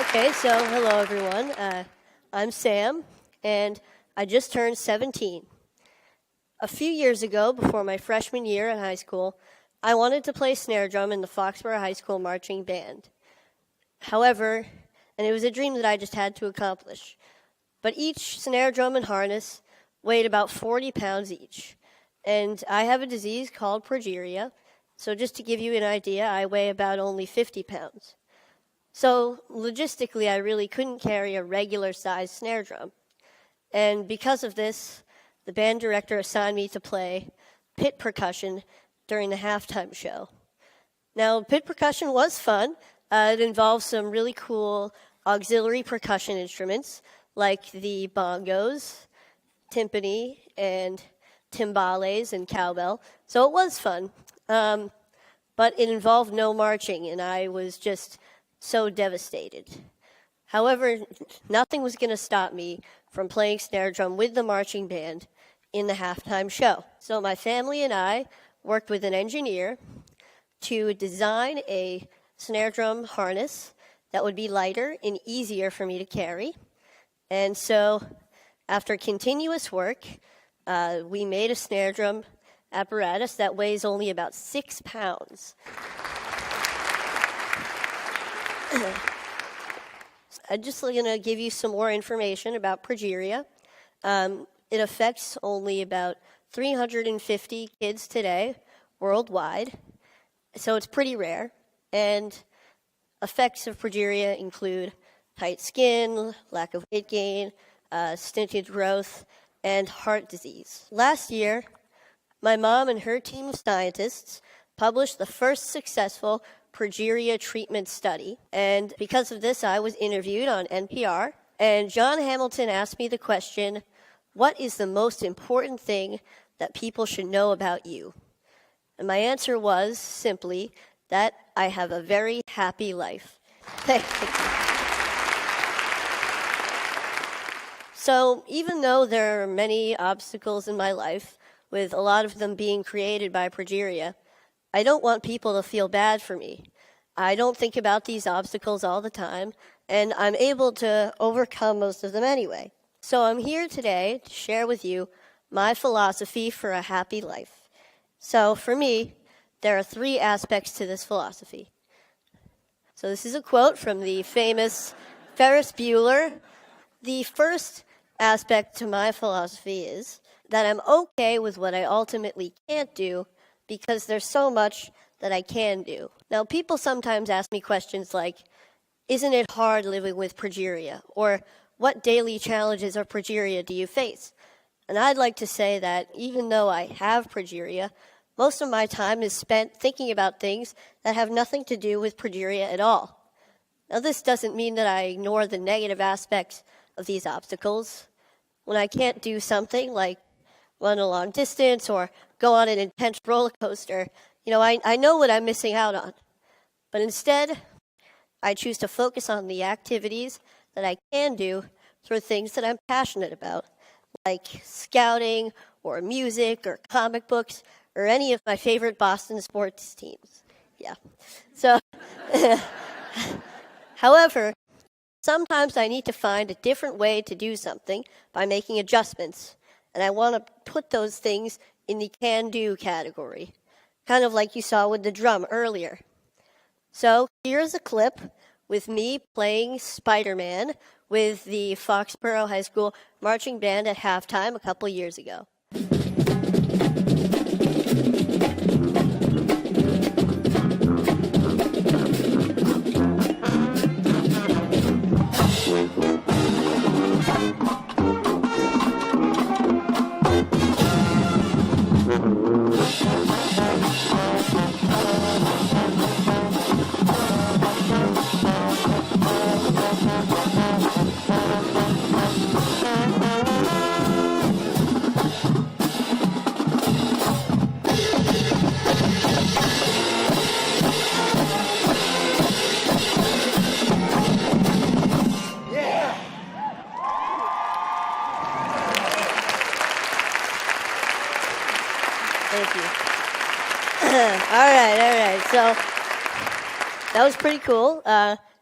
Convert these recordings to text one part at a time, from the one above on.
Okay, so hello everyone. I'm Sam, and I just turned 17. A few years ago, before my freshman year in high school, I wanted to play snare drum in the Foxborough High School marching band. However, and it was a dream that I just had to accomplish, but each snare drum and harness weighed about 40 pounds each. And I have a disease called progeria, so just to give you an idea, I weigh about only 50 pounds. So logistically, I really couldn't carry a regular-sized snare drum. And because of this, the band director assigned me to play pit percussion during the halftime show. Now, pit percussion was fun. It involved some really cool auxiliary percussion instruments like the bongos, timpani, and timbales and cowbell. So it was fun. But it involved no marching, and I was just so devastated. However, nothing was going to stop me from playing snare drum with the marching band in the halftime show. So my family and I worked with an engineer to design a snare drum harness that would be lighter and easier for me to carry. And so after continuous work, we made a snare drum apparatus that weighs only about 6 pounds. I'm just going to give you some more information about progeria. It affects only about 350 kids today worldwide, so it's pretty rare. And effects of progeria include tight skin, lack of weight gain, stunted growth, and heart disease. Last year, my mom and her team of scientists published the first successful progeria treatment study. And because of this, I was interviewed on NPR. And John Hamilton asked me the question, what is the most important thing that people should know about you? And my answer was simply that I have a very happy life. Thank you. So even though there are many obstacles in my life, with a lot of them being created by progeria, I don't want people to feel bad for me. I don't think about these obstacles all the time, and I'm able to overcome most of them anyway. So I'm here today to share with you my philosophy for a happy life. So for me, there are 3 aspects to this philosophy. So this is a quote from the famous Ferris Bueller. The first aspect to my philosophy is that I'm okay with what I ultimately can't do because there's so much that I can do. Now, people sometimes ask me questions like, isn't it hard living with progeria? Or what daily challenges of progeria do you face? And I'd like to say that even though I have progeria, most of my time is spent thinking about things that have nothing to do with progeria at all. Now, this doesn't mean that I ignore the negative aspects of these obstacles. When I can't do something like run a long distance or go on an intense roller coaster, I know what I'm missing out on. But instead, I choose to focus on the activities that I can do through things that I'm passionate about, like scouting or music or comic books or any of my favorite Boston sports teams. Yeah. So, however, sometimes I need to find a different way to do something by making adjustments. And I want to put those things in the can-do category, kind of like you saw with the drum earlier. So here's a clip with me playing Spider-Man with the Foxborough High School marching band at halftime a couple years ago. Thank you. All right. So that was pretty cool.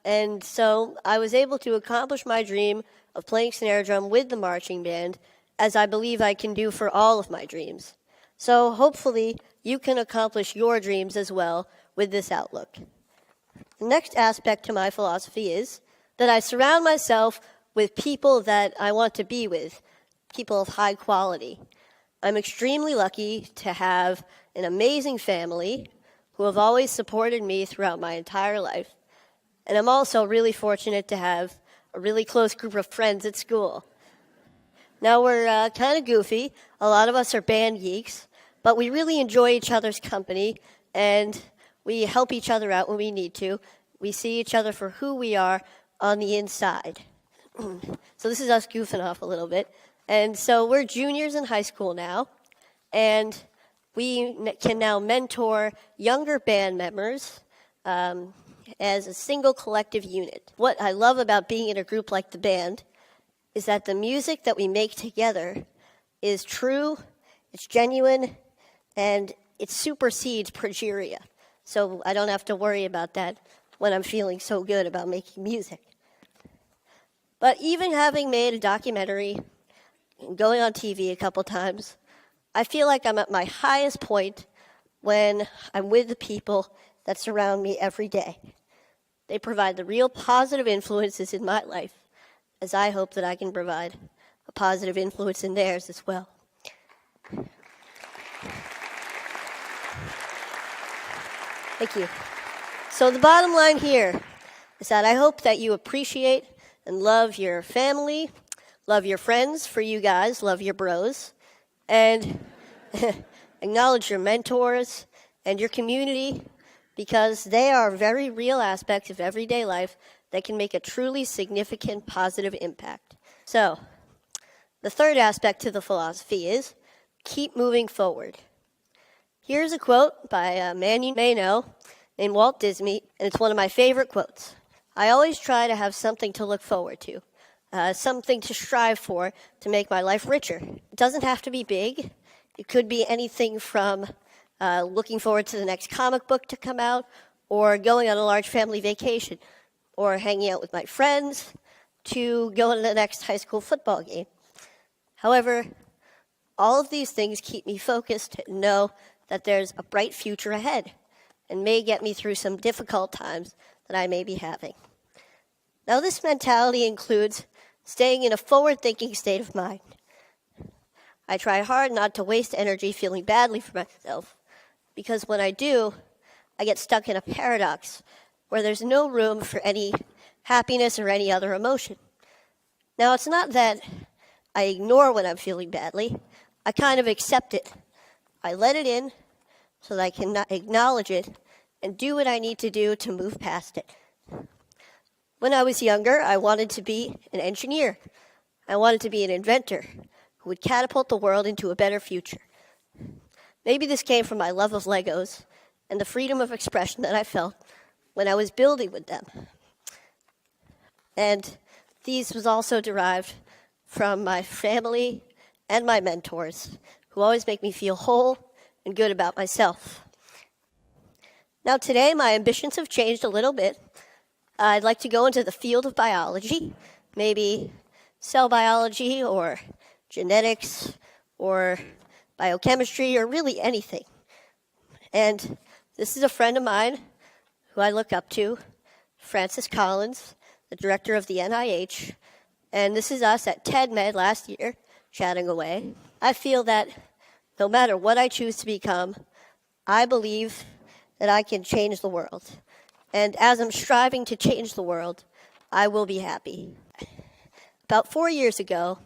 And so I was able to accomplish my dream of playing snare drum with the marching band, as I believe I can do for all of my dreams. So hopefully you can accomplish your dreams as well with this outlook. The next aspect to my philosophy is that I surround myself with people that I want to be with, people of high quality. I'm extremely lucky to have an amazing family who have always supported me throughout my entire life. And I'm also really fortunate to have a really close group of friends at school. Now, we're kind of goofy. A lot of us are band geeks, but we really enjoy each other's company, and we help each other out when we need to. We see each other for who we are on the inside. So this is us goofing off a little bit. And so we're juniors in high school now, and we can now mentor younger band members as a single collective unit. What I love about being in a group like the band is that the music that we make together is true, it's genuine, and it supersedes progeria. So I don't have to worry about that when I'm feeling so good about making music. But even having made a documentary and going on TV a couple times, I feel like I'm at my highest point when I'm with the people that surround me every day. They provide the real positive influences in my life, as I hope that I can provide a positive influence in theirs as well. Thank you. So the bottom line here is that I hope that you appreciate and love your family, love your friends, for you guys, love your bros, and acknowledge your mentors and your community, because they are very real aspects of everyday life that can make a truly significant positive impact. So, the third aspect to the philosophy is keep moving forward. Here's a quote by a man you may know named Walt Disney, and it's one of my favorite quotes. I always try to have something to look forward to, something to strive for to make my life richer. It doesn't have to be big. It could be anything from looking forward to the next comic book to come out, or going on a large family vacation, or hanging out with my friends, to going to the next high school football game. However, all of these things keep me focused and know that there's a bright future ahead and may get me through some difficult times that I may be having. Now, this mentality includes staying in a forward-thinking state of mind. I try hard not to waste energy feeling badly for myself, because when I do, I get stuck in a paradox where there's no room for any happiness or any other emotion. Now, it's not that I ignore when I'm feeling badly. I kind of accept it. I let it in so that I can acknowledge it and do what I need to do to move past it. When I was younger, I wanted to be an engineer. I wanted to be an inventor who would catapult the world into a better future. Maybe this came from my love of Legos and the freedom of expression that I felt when I was building with them. And these was also derived from my family and my mentors, who always make me feel whole and good about myself. Now today, my ambitions have changed a little bit. I'd like to go into the field of biology, maybe cell biology or genetics or biochemistry or really anything. And this is a friend of mine who I look up to, Francis Collins, the director of the NIH, and this is us at TED Med last year, chatting away. I feel that no matter what I choose to become, I believe that I can change the world. And as I'm striving to change the world, I will be happy. About 4 years ago,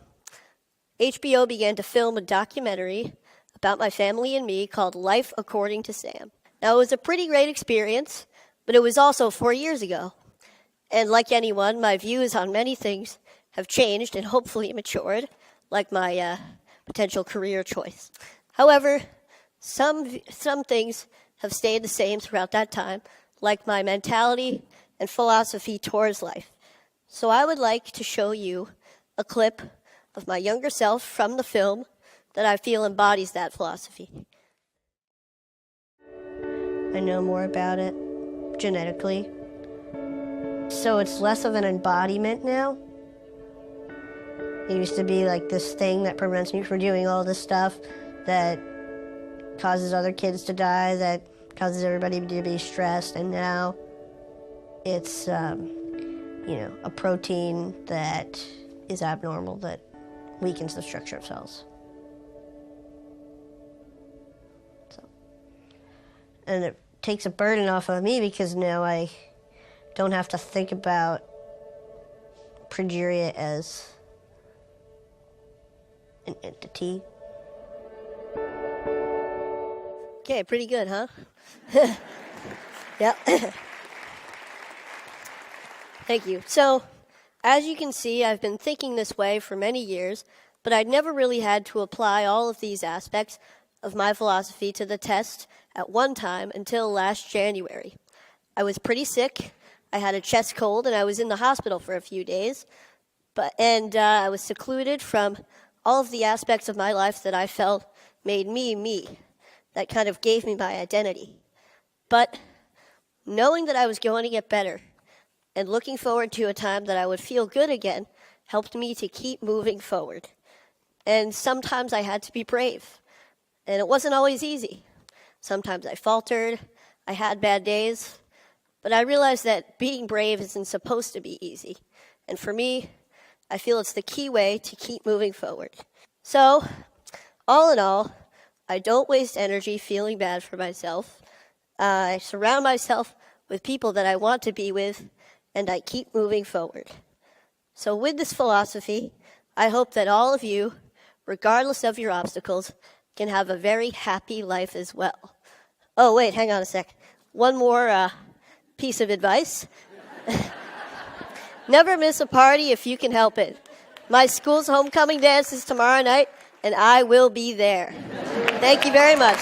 HBO began to film a documentary about my family and me called Life According to Sam. Now, it was a pretty great experience, but it was also 4 years ago. And like anyone, my views on many things have changed and hopefully matured, like my potential career choice. However, some things have stayed the same throughout that time, like my mentality and philosophy towards life. So I would like to show you a clip of my younger self from the film that I feel embodies that philosophy. I know more about it genetically So it's less of an embodiment now. It used to be like this thing that prevents me from doing all this stuff that causes other kids to die, that causes everybody to be stressed, and now it's, a protein that is abnormal that weakens the structure of cells. And it takes a burden off of me because now I don't have to think about progeria as an entity. Okay, pretty good, huh? Yep. Thank you. So, as you can see, I've been thinking this way for many years, but I'd never really had to apply all of these aspects of my philosophy to the test at one time until last January. I was pretty sick. I had a chest cold, and I was in the hospital for a few days. I was secluded from all of the aspects of my life that I felt made me, me. That kind of gave me my identity. But knowing that I was going to get better and looking forward to a time that I would feel good again helped me to keep moving forward. And sometimes I had to be brave. And it wasn't always easy. Sometimes I faltered. I had bad days. But I realized that being brave isn't supposed to be easy. And for me, I feel it's the key way to keep moving forward. So, all in all, I don't waste energy feeling bad for myself. I surround myself with people that I want to be with, and I keep moving forward. So with this philosophy, I hope that all of you, regardless of your obstacles, can have a very happy life as well. Oh, wait, hang on a sec. One more piece of advice. Never miss a party if you can help it. My school's homecoming dance is tomorrow night, and I will be there. Thank you very much.